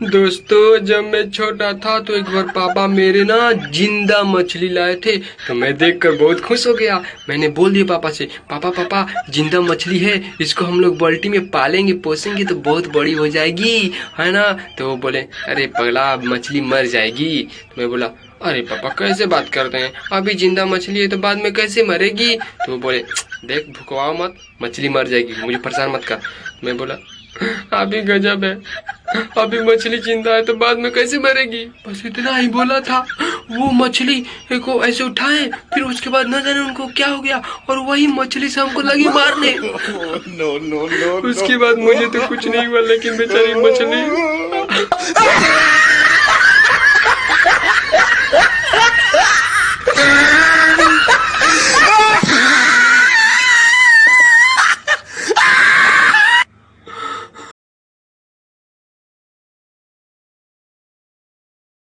दोस्तों, जब मैं छोटा था तो एक बार पापा मेरे ना जिंदा मछली लाए थे। तो मैं देखकर बहुत खुश हो गया। मैंने बोल दिया पापा से, पापा पापा जिंदा मछली है, इसको हम लोग बाल्टी में पालेंगे पोसेंगे तो बहुत बड़ी हो जाएगी, है ना। तो वो बोले, अरे पगला, मछली मर जाएगी। तो मैं बोला, अरे पापा कैसे बात करते हैं, अभी जिंदा मछली है तो बाद में कैसे मरेगी। तो वो बोले, देख भुकवाओ मत, मछली मर जाएगी, मुझे परेशान मत कर। मैं बोला, अभी गजब है, अभी मछली जिंदा है तो बाद में कैसे मरेगी। बस इतना ही बोला था। वो मछली को ऐसे उठाए, फिर उसके बाद न जाने उनको क्या हो गया और वही मछली से हमको लगी मारने। नो नो नो उसके बाद मुझे तो कुछ नहीं हुआ, लेकिन बेचारी मछली